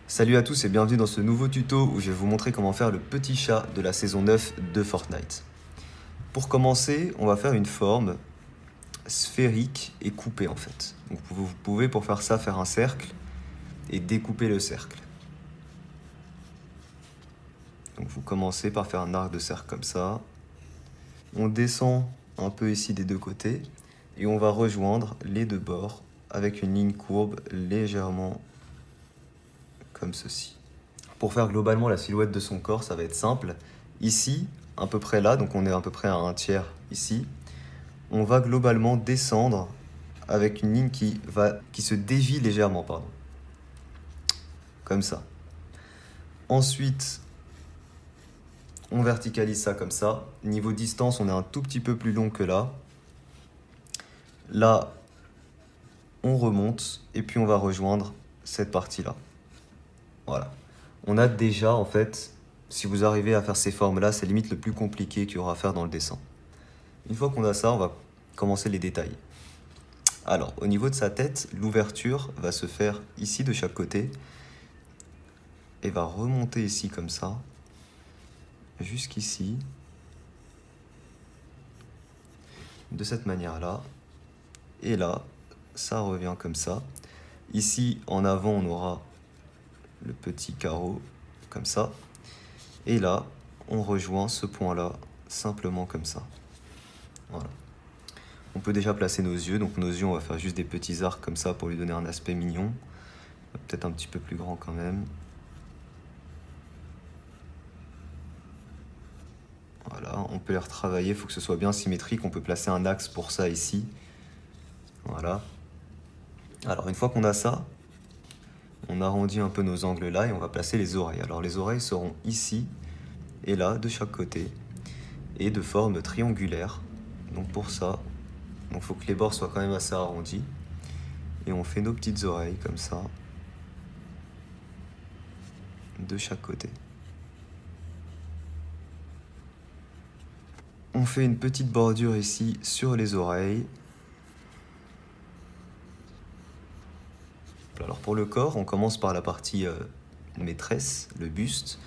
Salut à tous et bienvenue dans ce nouveau tuto où je vais vous montrer comment faire le petit chat de la saison 9 de Fortnite. Pour commencer, on va faire une forme sphérique et coupée en fait. Donc vous pouvez pour faire ça faire un cercle et découper le cercle. Donc vous commencez par faire un arc de cercle comme ça. On descend un peu ici des deux côtés et on va rejoindre les deux bords avec une ligne courbe légèrement comme ceci. Pour faire globalement la silhouette de son corps, ça va être simple. Ici, à peu près là, donc on est à peu près à un tiers ici, on va globalement descendre avec une ligne qui se dévie légèrement, pardon. Comme ça. Ensuite, on verticalise ça comme ça. Niveau distance, on est un tout petit peu plus long que là. Là, on remonte et puis on va rejoindre cette partie-là. Voilà. On a déjà, en fait, si vous arrivez à faire ces formes-là, c'est limite le plus compliqué qu'il y aura à faire dans le dessin. Une fois qu'on a ça, on va commencer les détails. Alors, au niveau de sa tête, l'ouverture va se faire ici de chaque côté et va remonter ici comme ça, jusqu'ici, de cette manière-là. Et là, ça revient comme ça. Ici, en avant, on aura le petit carreau, comme ça. Et là, on rejoint ce point-là, simplement comme ça. Voilà. On peut déjà placer nos yeux. Donc nos yeux, on va faire juste des petits arcs comme ça pour lui donner un aspect mignon. Peut-être un petit peu plus grand quand même. Voilà, on peut les retravailler, il faut que ce soit bien symétrique. On peut placer un axe pour ça ici. Voilà. Alors une fois qu'on a ça, on arrondit un peu nos angles là et on va placer les oreilles. Alors les oreilles seront ici et là, de chaque côté, et de forme triangulaire. Donc pour ça, il faut que les bords soient quand même assez arrondis. Et on fait nos petites oreilles comme ça, de chaque côté. On fait une petite bordure ici sur les oreilles. Alors pour le corps, on commence par la partie maîtresse, le buste,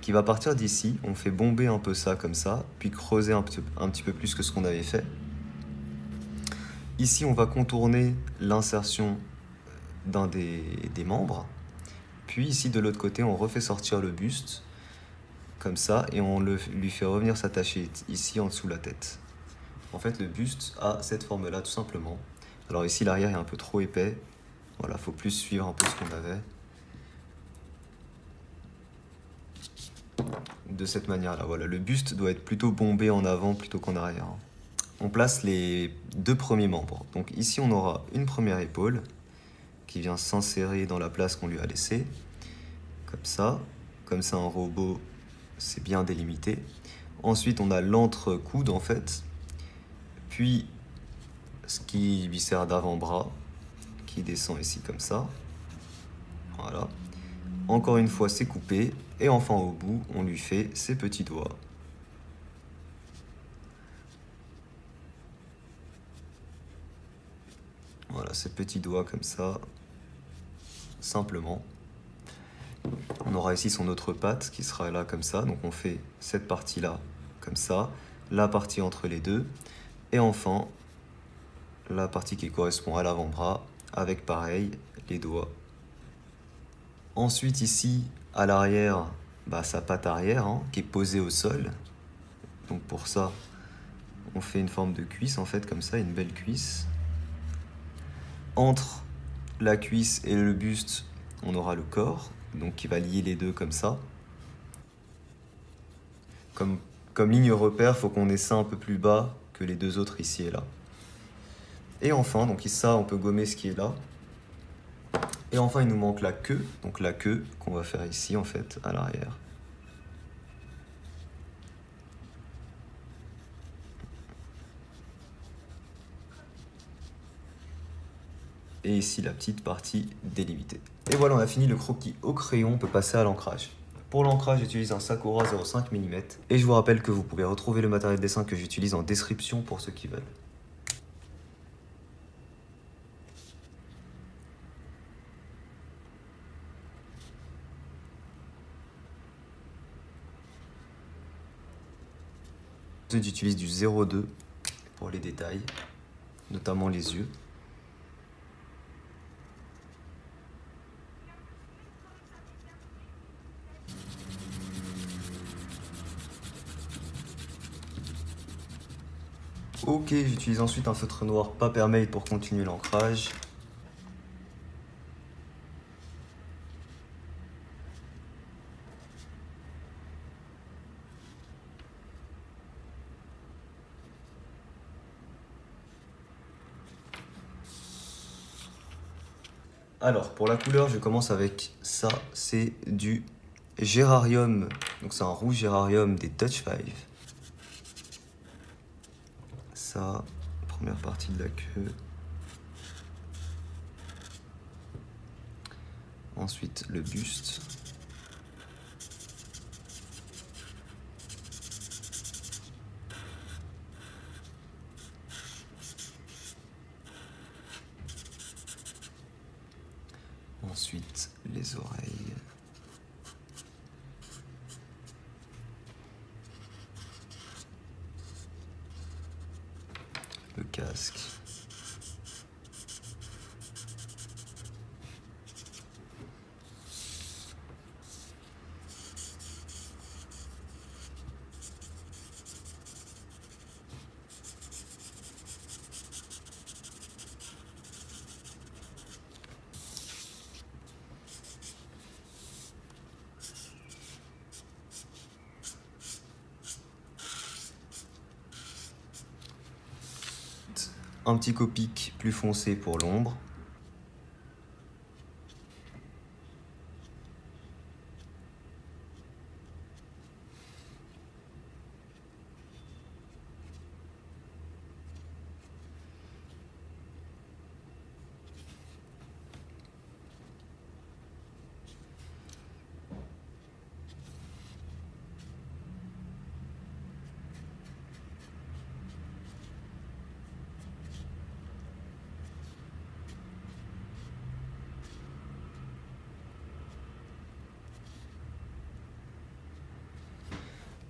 qui va partir d'ici. On fait bomber un peu ça comme ça, puis creuser un petit peu plus que ce qu'on avait fait. Ici, on va contourner l'insertion d'un des membres. Puis ici, de l'autre côté, on refait sortir le buste, comme ça, et on lui fait revenir s'attacher ici en dessous de la tête. En fait, le buste a cette forme-là, tout simplement. Alors ici, l'arrière est un peu trop épais. Voilà, faut plus suivre un peu ce qu'on avait. De cette manière-là, voilà. Le buste doit être plutôt bombé en avant plutôt qu'en arrière. On place les deux premiers membres. Donc ici, on aura une première épaule qui vient s'insérer dans la place qu'on lui a laissée. Comme ça. Comme ça, un robot, c'est bien délimité. Ensuite, on a l'entrecoude, en fait. Puis, ce qui lui sert d'avant-bras, qui descend ici comme ça. Voilà. Encore une fois, c'est coupé. Et enfin, au bout, on lui fait ses petits doigts. Voilà, ces petits doigts comme ça, simplement. On aura ici son autre patte qui sera là comme ça. Donc on fait cette partie-là comme ça, la partie entre les deux. Et enfin, la partie qui correspond à l'avant-bras avec pareil, les doigts. Ensuite ici, à l'arrière, sa patte arrière qui est posée au sol. Donc pour ça, on fait une forme de cuisse en fait, comme ça, une belle cuisse. Entre la cuisse et le buste, on aura le corps, donc qui va lier les deux comme ça. Comme ligne repère, il faut qu'on ait ça un peu plus bas que les deux autres ici et là. Et enfin, donc ça, on peut gommer ce qui est là. Et enfin, il nous manque la queue, donc la queue qu'on va faire ici en fait, à l'arrière. Et ici, la petite partie délimitée. Et voilà, on a fini le croquis au crayon, on peut passer à l'ancrage. Pour l'ancrage, j'utilise un Sakura 0,5 mm. Et je vous rappelle que vous pouvez retrouver le matériel de dessin que j'utilise en description pour ceux qui veulent. Ensuite, j'utilise du 0,2 pour les détails, notamment les yeux. Ok, j'utilise ensuite un feutre noir Papermate pour continuer l'ancrage. Alors, pour la couleur, je commence avec ça. C'est du Gérarium. Donc, c'est un rouge Gérarium des Touch 5. Ça, première partie de la queue. Ensuite, le buste. Ensuite, les oreilles. Le casque. Un petit Copic plus foncé pour l'ombre.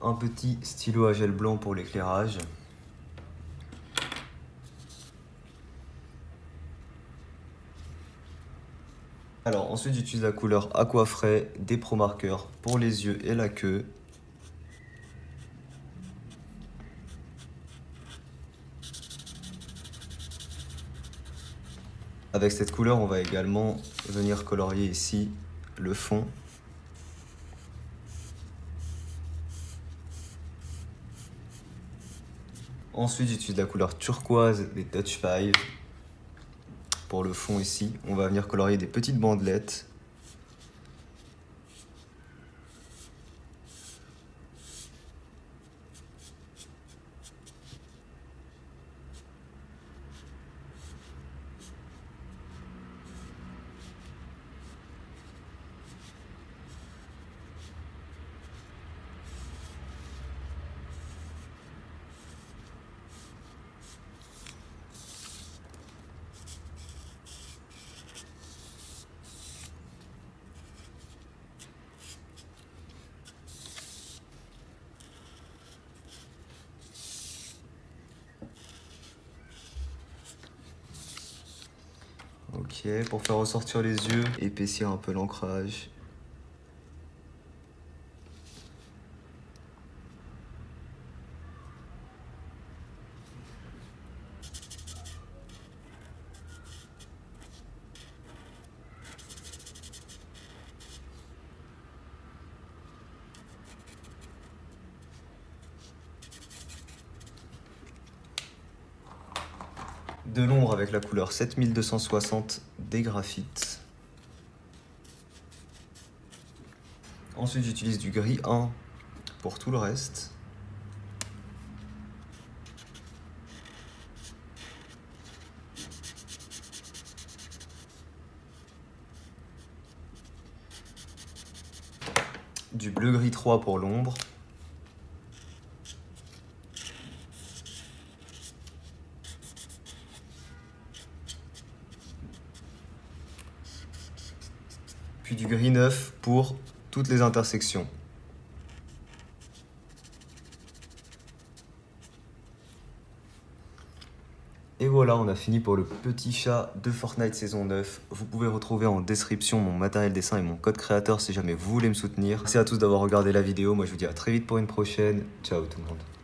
Un petit stylo à gel blanc pour l'éclairage. Alors ensuite j'utilise la couleur Aquafray des Pro Markers pour les yeux et la queue. Avec cette couleur, on va également venir colorier ici le fond. Ensuite, j'utilise la couleur turquoise des Touch 5 pour le fond ici. On va venir colorier des petites bandelettes. Ok, pour faire ressortir les yeux, épaissir un peu l'ancrage. De l'ombre avec la couleur 7260 des graphites. Ensuite, j'utilise du gris 1 pour tout le reste. Du bleu gris 3 pour l'ombre. Puis du gris 9 pour toutes les intersections. Et voilà, on a fini pour le petit chat de Fortnite saison 9. Vous pouvez retrouver en description mon matériel dessin et mon code créateur si jamais vous voulez me soutenir. Merci à tous d'avoir regardé la vidéo. Moi, je vous dis à très vite pour une prochaine. Ciao tout le monde.